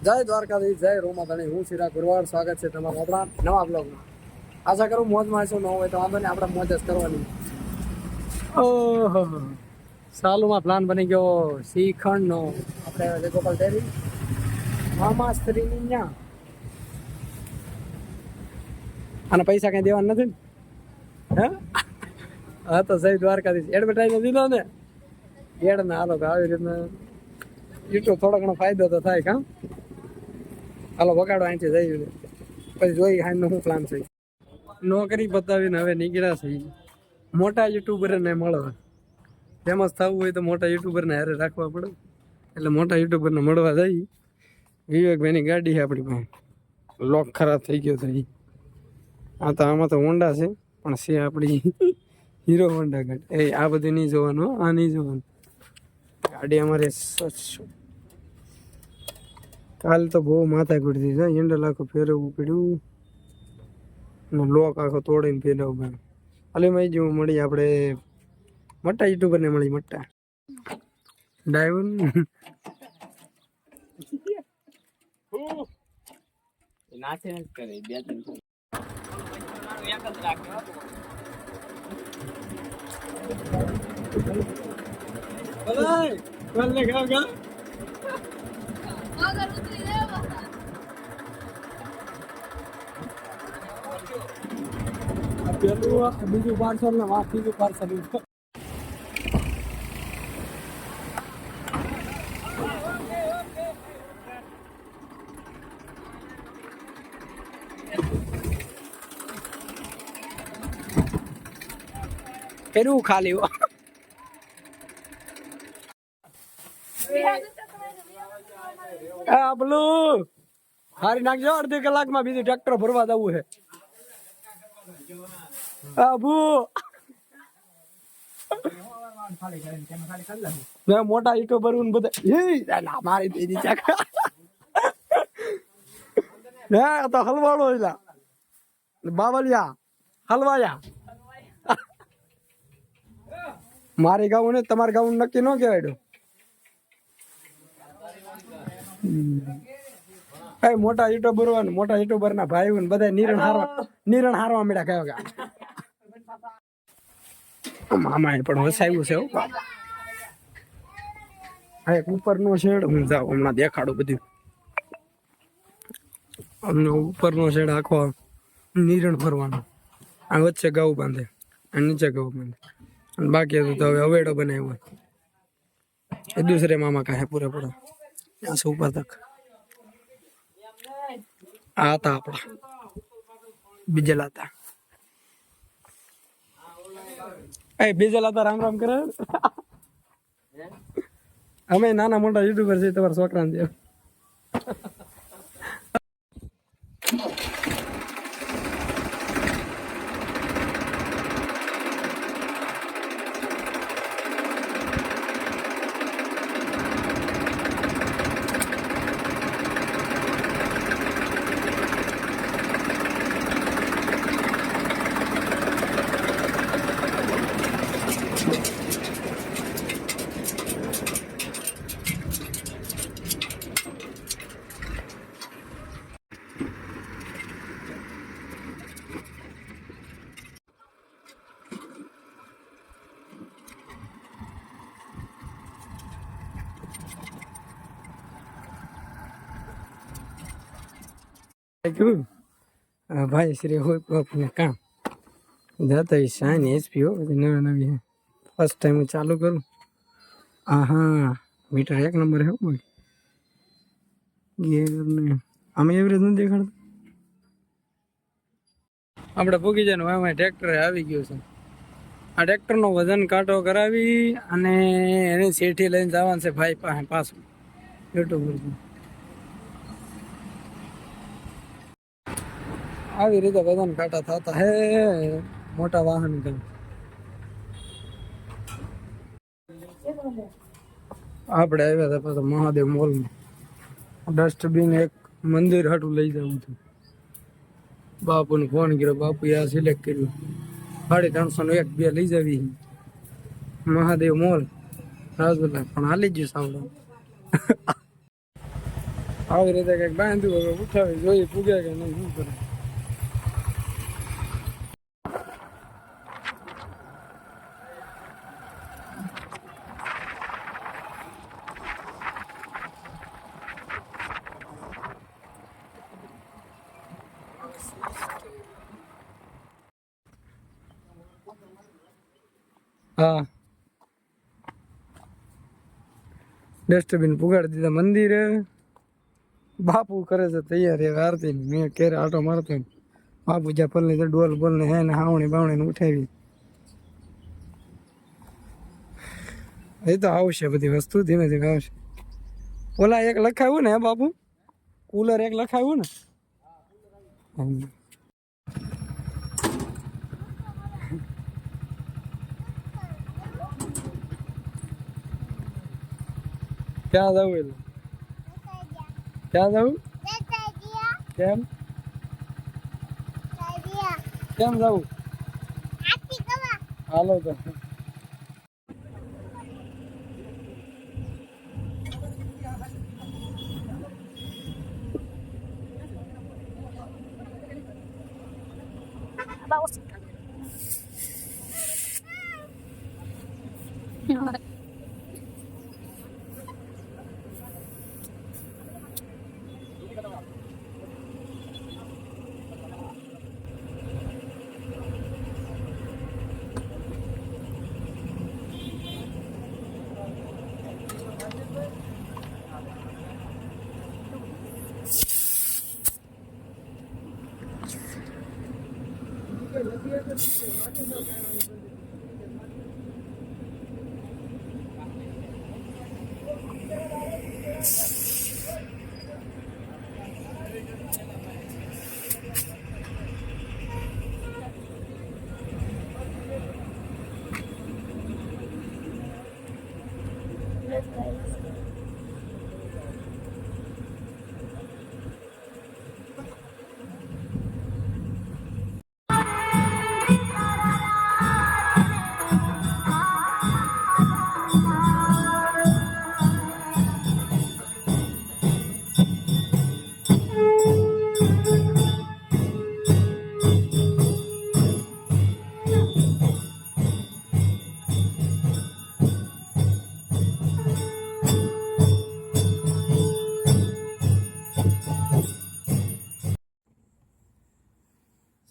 જય દ્વારકાધીશ, જય રોમાધણી. હું સિરા ગુરવાર. સ્વાગત છે તમારું આપણા નવા બ્લોગમાં. આશા કરું મોજમાં છો. ન હોય તો વાંધો નહીં, આપણે મોજ જ કરવાની. ઓહો, સાલુમાં પ્લાન બની ગયો શ્રીખંડનો. આપણે ગોપાલ ડેરી મામા સ્ત્રીની ન્યા. અને પૈસા કઈ દેવાના નથી ને? હા તો જય દ્વારકાધીશ. એડવર્ટાઈઝ દીધો ને એડ ને હાલો આવી રીતના એટલો થોડો ઘણો ફાયદો તો થાય. કામ હાલો વગાડો અહીંથી જઈ પછી જોઈ હાઈનો શું પ્લાન છે. નોકરી બતાવીને હવે નીકળ્યા છે. મોટા યુટ્યુબરને મળવા, ફેમસ થવું હોય તો મોટા યુટ્યુબરને હારે રાખવા પડે. એટલે મોટા યુટ્યુબરને મળવા જઈ. વિવેકભાઈની ગાડી છે આપણી પાસે. લોક ખરાબ થઈ ગયો છે. આ તો આમાં તો હોન્ડા છે પણ છે આપણી હીરો હોન્ડા ગાડી. એ આ બધી નહીં જોવાનું, આ નહીં જોવાનું. ગાડી અમારે કાલ તો બહુ માથા કૂટતી છે. હેન્ડલ આખું ફેરવવું પડ્યું, લોક આખો તોડીને ફેરવવું. અલીમાં જેવું મળી આપણે મોટા યુટ્યુબર ને મળી. મોટા ડ્રાઈવર નાચે જ કરે બે ત્રણ એક જ રાખ્યો. બીજું પાર્સલ ને વાત બીજું પાર્સલ. પેલું ખાલી પેલું હારી નાખજો. અડધી કલાકમાં બીજું ટ્રેક્ટર ભરવા જવું છે. મોટા યુટ્યુબર બધા મારી દીધી તો હલવાડો બાવલિયા હલવાયા. મારી ગાઉં ને તમારે ગાઉં નક્કી ન કહેવાય. મોટા યુટ્યુબર મોટા યુટ્યુબર ના ભાઈ બધા નિરણ હારવા મળ્યા કહેવા. મામા એ પણ વસાવ્યું છે. એક ઉપરનો શેડ હું જાઉં હમણાં દેખાડું બધું. અમને ઉપરનો શેડ આખો નિરણ ફરવાનો. આ વચ્ચે ઘઉં બાંધે અને નીચે ઘઉં બાંધે. અને બાકી હતું તો હવે અવેડો બનાવ્યો. એ દૂસરે મામા કહે પૂરેપૂરો ઉપર તક. આ હતા આપણા બીજેલા હતા. બીજેલા હતા રામ રામ કરે. અમે નાના મોટા યુટ્યુબર છે તમારા છોકરાને જેમ. ભાઈ શ્રી હોય બાપુને કામ જતા શાની એચપી હો બધી નવી નવી. ફર્સ્ટ ટાઈમ હું ચાલુ કરું. હા મીટર એક નંબર હે ભાઈ. ગેર ને અમે એવરેજ નથી દેખાડતા. આપણે ભૂગી જાય ને વાય ટ્રેક્ટર આવી ગયું છે. આ ટ્રેક્ટરનો વજન કાંટો કરાવી અને એની સેઠી લઈને જવાનું છે ભાઈ પાસે પાછું યુટ્યુબ. આવી રીતે વજન કાંટા થતા હે મોટા વાહન કઈ. આપણે આવ્યા હતા પાછા મહાદેવ મોલમાં. ડસ્ટબિન એક મંદિર હાટું લઈ જવું હતું. બાપુને ફોન કર્યો, બાપુએ આ સિલેક્ટ કર્યું. 350 એક બે લઈ જવી. મહાદેવ મોલ રાજુલા પણ હાલી ગયું સાવડા. આવી રીતે કંઈક બાંધ્યું હવે ઉઠાવી જોઈએ પૂગે કે નહીં શું કરે. હા ડસ્ટબિન પુગાડી દીધા મંદિરે. બાપુ કરે છે તૈયારી હવે આરતી ની. મેં ક્યારે આટો મારતો ને બાપુ જ્યાં પલ્લી ડોલ બોલ ને હે ને હાવણી બાવણી ને ઉઠાવી. એ તો આવશે બધી વસ્તુ ધીમે ધીમે આવશે. ઓલા એક લખાવ્યું ને હે બાપુ કુલર એક લખાવ્યું ને. ક્યાં જવું એટલે ક્યાં જવું કેમ કેમ જવું હાલો તો.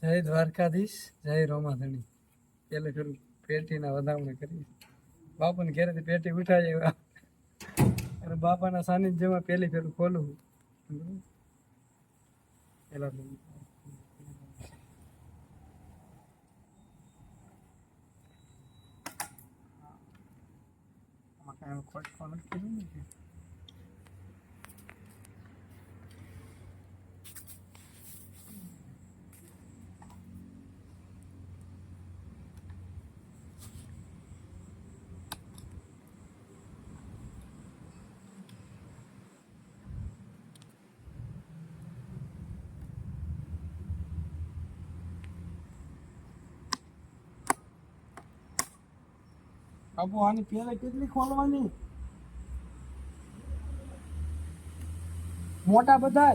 જય દ્વારકાધીશ, જય રોમાધણી. પેલે પેલું પેટીના વધામણી કરી. બાપાને ઘરેથી પેટી ઉઠાવી અને બાપાના સાનિધ્યમાં પેલી ફેરું ખોલું. પેલા ખોટકો નથી કીધું ને. બાપુ આની પેલે કેટલી ખોલવાની? મોટા બધા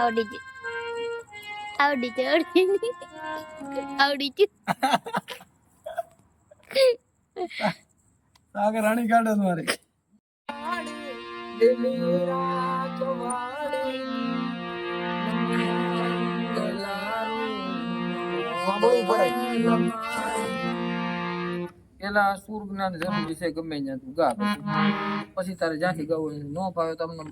આવડી ગયું આવડી ગયું આવડી ગયું. સાગર રાણી ગાર્ડન મારે પેલા સુર જ્ઞાન જરૂરી છે ગમે ત્યાં તું ગા પછી તારે જ્યાંથી ગાવું ન ફાવે તમને